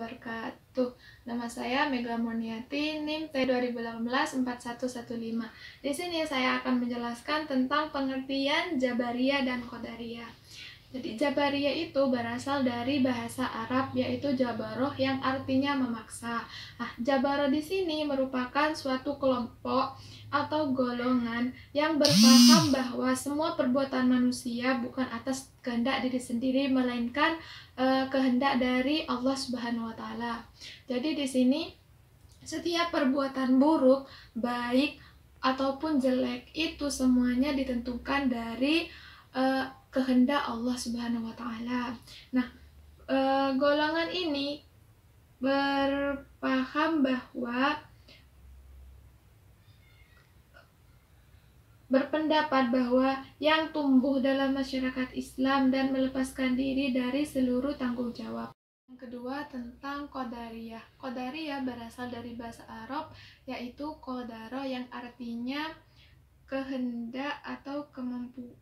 wabarakatuh. Nama saya Mega Moniati, NIM T2018-4115. Di sini saya akan menjelaskan tentang pengertian Jabariyah dan Qadariyah. Jadi Jabariyah itu berasal dari bahasa Arab, yaitu jabaroh yang artinya memaksa. Nah, jabaroh di sini merupakan suatu kelompok atau golongan yang berpaham bahwa semua perbuatan manusia bukan atas kehendak diri sendiri, melainkan kehendak dari Allah Subhanahu wa taala. Jadi di sini setiap perbuatan buruk, baik ataupun jelek, itu semuanya ditentukan dari kehendak Allah Subhanahu wa taala. Nah, golongan ini berpaham bahwa berpendapat bahwa yang tumbuh dalam masyarakat Islam dan melepaskan diri dari seluruh tanggung jawab. Yang kedua tentang Qadariyah. Qadariyah berasal dari bahasa Arab, yaitu qadara, yang artinya kehendak atau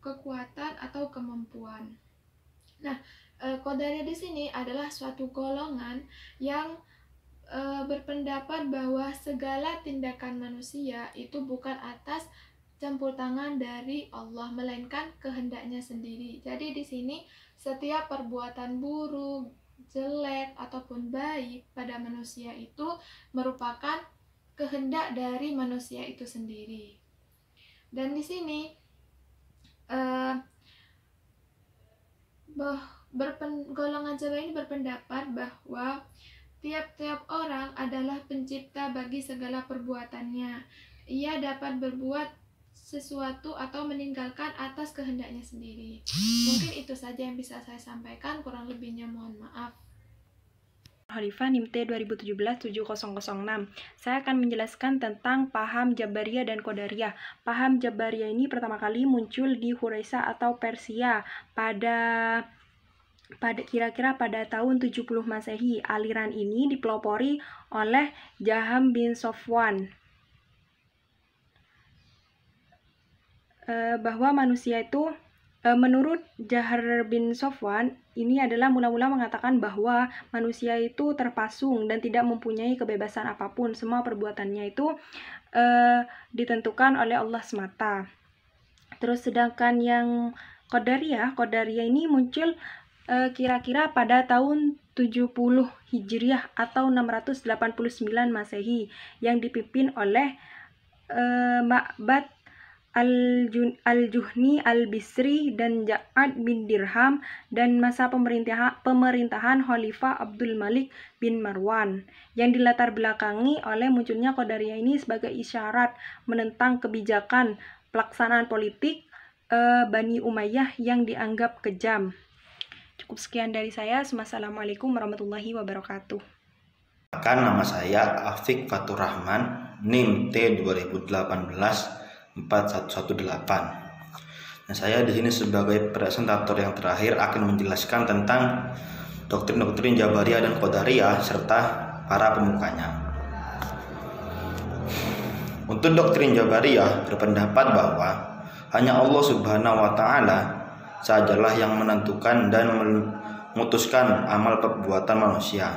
kekuatan atau kemampuan. Nah, Qadariyah di sini adalah suatu golongan yang berpendapat bahwa segala tindakan manusia itu bukan atas campur tangan dari Allah, melainkan kehendaknya sendiri. Jadi di sini setiap perbuatan buruk, jelek ataupun baik pada manusia itu merupakan kehendak dari manusia itu sendiri. Dan di sini golongan Jabariyah ini berpendapat bahwa tiap-tiap orang adalah pencipta bagi segala perbuatannya. Ia dapat berbuat sesuatu atau meninggalkan atas kehendaknya sendiri. Mungkin itu saja yang bisa saya sampaikan, kurang lebihnya mohon maaf. Khalifah NIM T2017-7006. Saya akan menjelaskan tentang paham Jabariyah dan Qadariyah. Paham Jabariyah ini pertama kali muncul di Khuraisah atau Persia pada kira-kira pada tahun 70 Masehi. Aliran ini dipelopori oleh Jaham bin Safwan. Bahwa manusia itu menurut Jahar bin Safwan ini adalah mula-mula mengatakan bahwa manusia itu terpasung dan tidak mempunyai kebebasan apapun. Semua perbuatannya itu ditentukan oleh Allah semata. Terus sedangkan yang Qadariyah ini muncul kira-kira pada tahun 70 Hijriah atau 689 Masehi yang dipimpin oleh Ma'bad Al-Juhni Al-Bisri dan Ja'ad bin Dirham, dan masa pemerintahan Khalifah Abdul Malik bin Marwan yang dilatar belakangi oleh munculnya Qadariyah ini sebagai isyarat menentang kebijakan pelaksanaan politik Bani Umayyah yang dianggap kejam. Cukup sekian dari saya. Assalamualaikum warahmatullahi wabarakatuh. Nama saya Afik Fatur Rahman, NIM T2018-4118. Nah, saya di sini sebagai presentator yang terakhir akan menjelaskan tentang doktrin-doktrin Jabariyah dan Qadariyah serta para pemukanya. Untuk doktrin Jabariyah berpendapat bahwa hanya Allah Subhanahu wa taala sajalah yang menentukan dan memutuskan amal perbuatan manusia.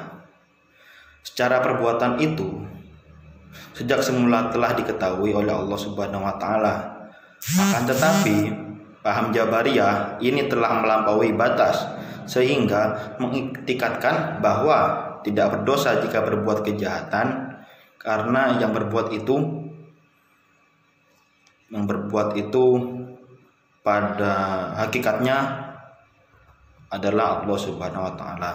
Secara perbuatan itu sejak semula telah diketahui oleh Allah Subhanahu wa taala. Akan tetapi, paham Jabariyah ini telah melampaui batas sehingga mengiktikadkan bahwa tidak berdosa jika berbuat kejahatan, karena yang berbuat itu pada hakikatnya adalah Allah Subhanahu wa taala.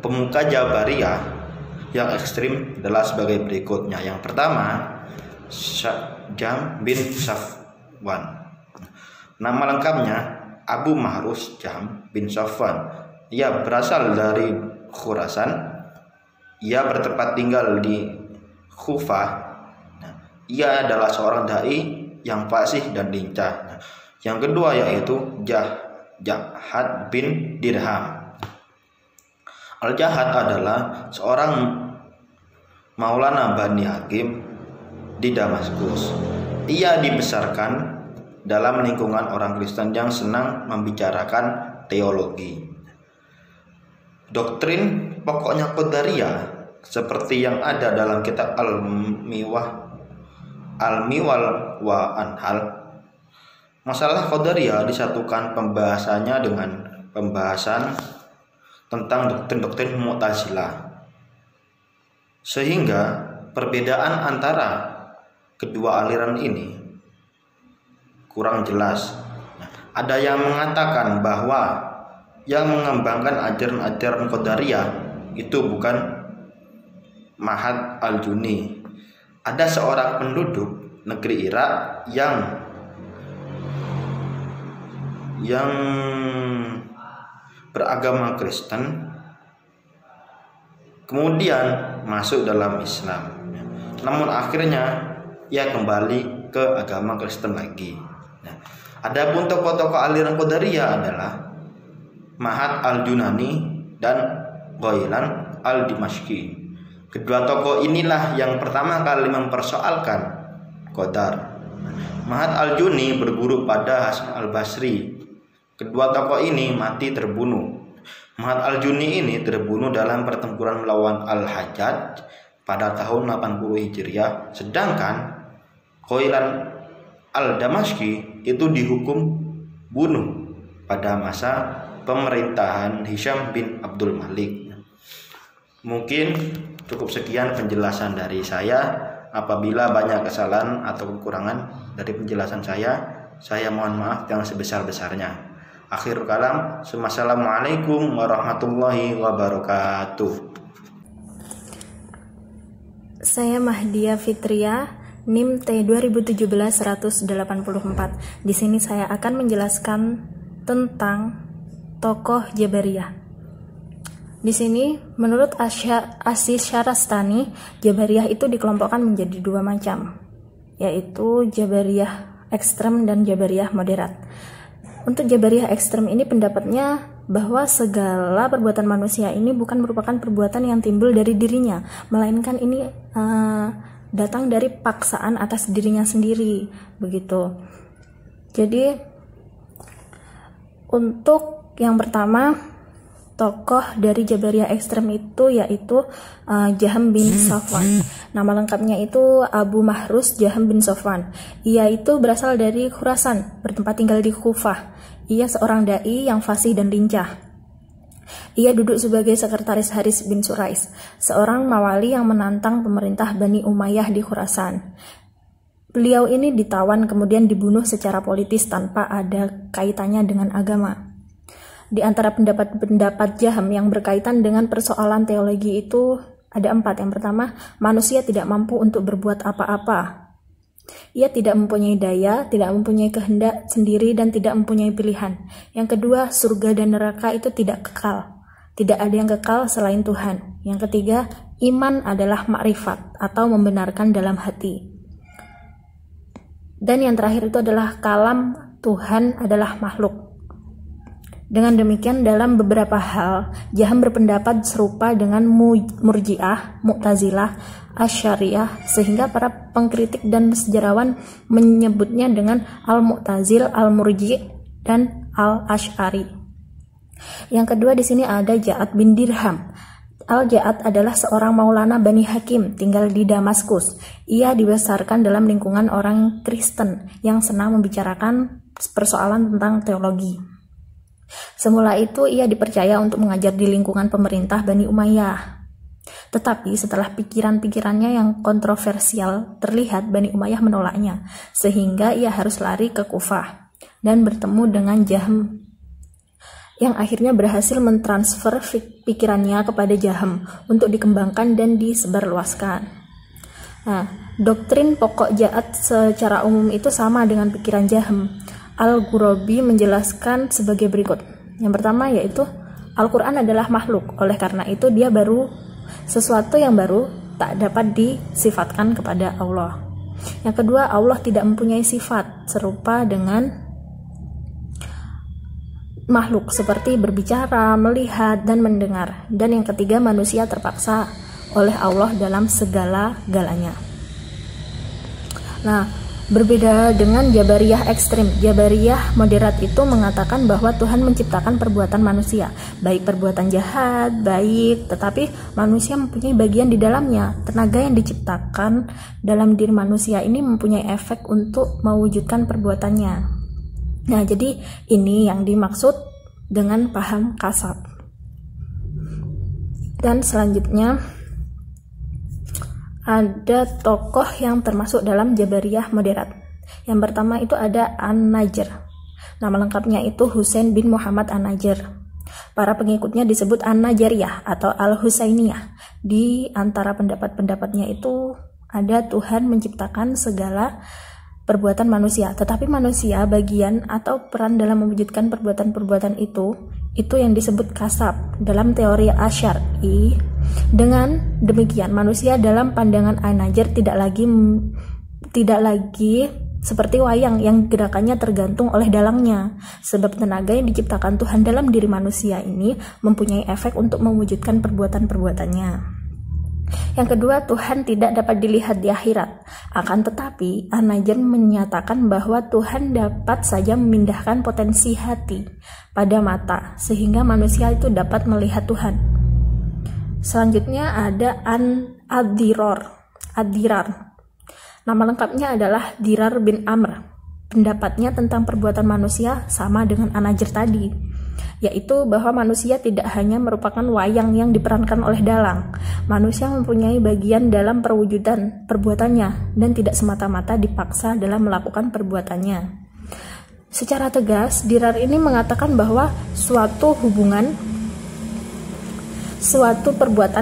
Pemuka Jabariyah yang ekstrim adalah sebagai berikutnya. Yang pertama, Jam bin Safwan. Nama lengkapnya Abu Mahrus Jam bin Safwan. Ia berasal dari Khurasan. Ia bertempat tinggal di Kufah. Ia adalah seorang dai yang fasih dan lincah. Yang kedua yaitu Ja'ad bin Dirham. Al-Jahad adalah seorang Maulana Bani Hakim di Damaskus. Ia dibesarkan dalam lingkungan orang Kristen yang senang membicarakan teologi. Doktrin pokoknya Qadariyah seperti yang ada dalam kitab Al-Miwal wa Anhal. Masalah Qadariyah disatukan pembahasannya dengan pembahasan tentang doktrin-doktrin Mu'tazilah, sehingga perbedaan antara kedua aliran ini kurang jelas. Ada yang mengatakan bahwa yang mengembangkan ajaran-ajaran Qadariyah itu bukan Mahad Al-Juni. Ada seorang penduduk negeri Irak yang beragama Kristen kemudian masuk dalam Islam. Namun akhirnya ia kembali ke agama Kristen lagi. Adapun tokoh-tokoh aliran Qadariyah adalah Mahad Al-Junani dan Ghailan Al-Dimashqi. Kedua tokoh inilah yang pertama kali mempersoalkan Qadar. Mahad Al-Juni berguru pada Hasan Al-Basri. Kedua tokoh ini mati terbunuh. Mahad Al-Juni ini terbunuh dalam pertempuran melawan Al-Hajjaj pada tahun 80 Hijriah, sedangkan Ghailan Al-Dimashqi itu dihukum bunuh pada masa pemerintahan Hisham bin Abdul Malik. Mungkin cukup sekian penjelasan dari saya. Apabila banyak kesalahan atau kekurangan dari penjelasan saya mohon maaf yang sebesar-besarnya. Akhirul kalam, Assalamualaikum warahmatullahi wabarakatuh. Saya Mahdia Fitria, NIM T 2017-184. Di sini saya akan menjelaskan tentang tokoh Jabariyah. Di sini, menurut Aziz Syarastani, Jabariyah itu dikelompokkan menjadi dua macam, yaitu Jabariyah ekstrem dan Jabariyah moderat. Untuk Jabariyah ekstrem ini pendapatnya bahwa segala perbuatan manusia ini bukan merupakan perbuatan yang timbul dari dirinya, melainkan ini datang dari paksaan atas dirinya sendiri, begitu. Jadi untuk yang pertama, tokoh dari Jabariyah ekstrem itu yaitu Jahm bin Safwan. Nama lengkapnya itu Abu Mahrus Jahm bin Safwan. Ia itu berasal dari Khurasan, bertempat tinggal di Kufah. Ia seorang dai yang fasih dan lincah. Ia duduk sebagai sekretaris Haris bin Surais, seorang mawali yang menantang pemerintah Bani Umayyah di Khurasan. Beliau ini ditawan kemudian dibunuh secara politis tanpa ada kaitannya dengan agama. Di antara pendapat-pendapat Jahm yang berkaitan dengan persoalan teologi itu ada 4. Yang pertama, manusia tidak mampu untuk berbuat apa-apa. Ia tidak mempunyai daya, tidak mempunyai kehendak sendiri, dan tidak mempunyai pilihan. Yang kedua, surga dan neraka itu tidak kekal. Tidak ada yang kekal selain Tuhan. Yang ketiga, iman adalah makrifat atau membenarkan dalam hati. Dan yang terakhir itu adalah kalam Tuhan adalah makhluk. Dengan demikian dalam beberapa hal, Jahm berpendapat serupa dengan Murji'ah, Mu'tazilah, Asy'ariyah, sehingga para pengkritik dan sejarawan menyebutnya dengan Al-Mu'tazil, Al-Murji' dan Al-Asy'ari. Yang kedua di sini ada Ja'ad bin Dirham. Al-Ja'ad adalah seorang maulana Bani Hakim, tinggal di Damaskus. Ia dibesarkan dalam lingkungan orang Kristen yang senang membicarakan persoalan tentang teologi. Semula itu ia dipercaya untuk mengajar di lingkungan pemerintah Bani Umayyah. Tetapi setelah pikiran-pikirannya yang kontroversial terlihat, Bani Umayyah menolaknya, sehingga ia harus lari ke Kufah dan bertemu dengan Jahm, yang akhirnya berhasil mentransfer pikirannya kepada Jahm untuk dikembangkan dan disebarluaskan. Nah, doktrin pokok Ja'ad secara umum itu sama dengan pikiran Jahm. Al-Ghurabi menjelaskan sebagai berikut. Yang pertama yaitu Al-Quran adalah makhluk, oleh karena itu dia baru, sesuatu yang baru tak dapat disifatkan kepada Allah. Yang kedua, Allah tidak mempunyai sifat serupa dengan makhluk seperti berbicara, melihat, dan mendengar. Dan yang ketiga, manusia terpaksa oleh Allah dalam segala-galanya. Nah, Berbeda dengan Jabariyah ekstrim, Jabariyah moderat itu mengatakan bahwa Tuhan menciptakan perbuatan manusia, baik perbuatan jahat, baik, tetapi manusia mempunyai bagian di dalamnya. Tenaga yang diciptakan dalam diri manusia ini mempunyai efek untuk mewujudkan perbuatannya. Nah, jadi ini yang dimaksud dengan paham kasab. Dan selanjutnya ada tokoh yang termasuk dalam Jabariyah moderat. Yang pertama itu ada An-Najr. Nama lengkapnya itu Husain bin Muhammad An-Najr. Para pengikutnya disebut An-Najriyah atau Al-Husainiyah. Di antara pendapat-pendapatnya itu ada Tuhan menciptakan segala perbuatan manusia, tetapi manusia bagian atau peran dalam mewujudkan perbuatan-perbuatan itu yang disebut kasab dalam teori Asy'ari. Dengan demikian manusia dalam pandangan An-Najr tidak lagi seperti wayang yang gerakannya tergantung oleh dalangnya, sebab tenaga yang diciptakan Tuhan dalam diri manusia ini mempunyai efek untuk mewujudkan perbuatan-perbuatannya. Yang kedua, Tuhan tidak dapat dilihat di akhirat. Akan tetapi, An-Najr menyatakan bahwa Tuhan dapat saja memindahkan potensi hati pada mata, sehingga manusia itu dapat melihat Tuhan. Selanjutnya ada Ad-Dirar. Nama lengkapnya adalah Dirar bin Amr. Pendapatnya tentang perbuatan manusia sama dengan An-Najr tadi, yaitu bahwa manusia tidak hanya merupakan wayang yang diperankan oleh dalang. Manusia mempunyai bagian dalam perwujudan perbuatannya dan tidak semata-mata dipaksa dalam melakukan perbuatannya. Secara tegas, Dirar ini mengatakan bahwa suatu perbuatan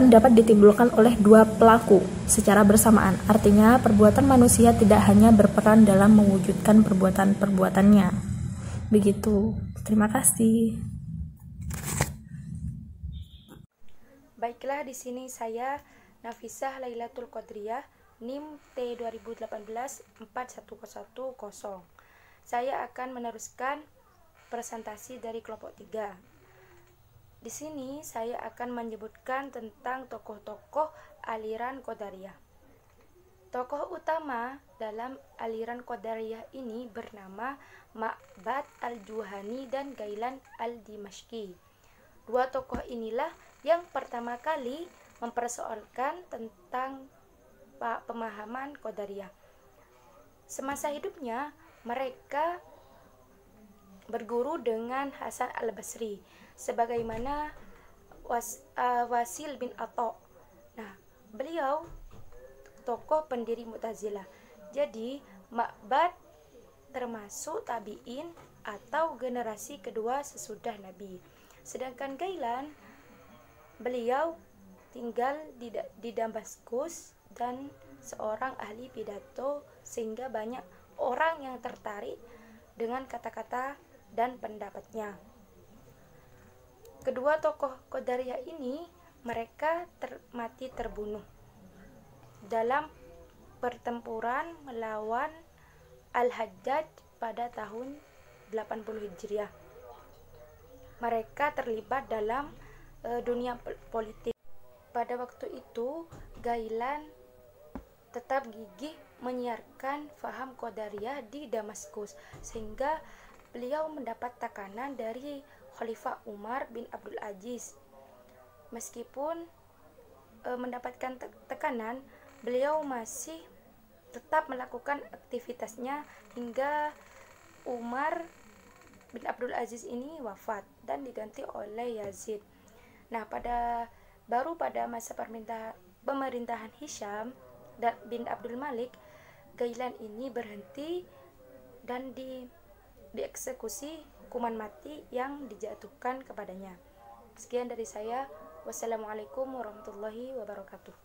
dapat ditimbulkan oleh dua pelaku secara bersamaan. Artinya, perbuatan manusia tidak hanya berperan dalam mewujudkan perbuatan-perbuatannya. Begitu. Terima kasih. Baiklah, di sini saya Nafisah Lailatul Qadriyah, NIM T2018-41110. Saya akan meneruskan presentasi dari kelompok 3. Di sini saya akan menyebutkan tentang tokoh-tokoh aliran Qadariyah. Tokoh utama dalam aliran Qadariyah ini bernama Ma'bad al-Juhani dan Gailan al-Dimashqi. Dua tokoh inilah yang pertama kali mempersoalkan tentang pemahaman Qadariyah. Semasa hidupnya, mereka berguru dengan Hasan al-Basri, sebagaimana Wasil bin Atha. Nah, beliau tokoh pendiri Mu'tazilah. Jadi, Ma'bad termasuk tabi'in atau generasi kedua sesudah Nabi. Sedangkan Gailan, beliau tinggal di Damaskus dan seorang ahli pidato, sehingga banyak orang yang tertarik dengan kata-kata dan pendapatnya. Kedua tokoh Qadariyah ini mereka mati terbunuh dalam pertempuran melawan Al-Hajjaj pada tahun 80 Hijriah. Mereka terlibat dalam dunia politik. Pada waktu itu, Gailan tetap gigih menyiarkan faham Qadariyah di Damaskus, sehingga beliau mendapat tekanan dari Khalifah Umar bin Abdul Aziz. Meskipun mendapatkan tekanan, beliau masih tetap melakukan aktivitasnya hingga Umar bin Abdul Aziz ini wafat dan diganti oleh Yazid. Nah, baru pada masa pemerintahan Hisham bin Abdul Malik, Gailan ini berhenti dan dieksekusi hukuman mati yang dijatuhkan kepadanya. Sekian dari saya. Wassalamualaikum warahmatullahi wabarakatuh.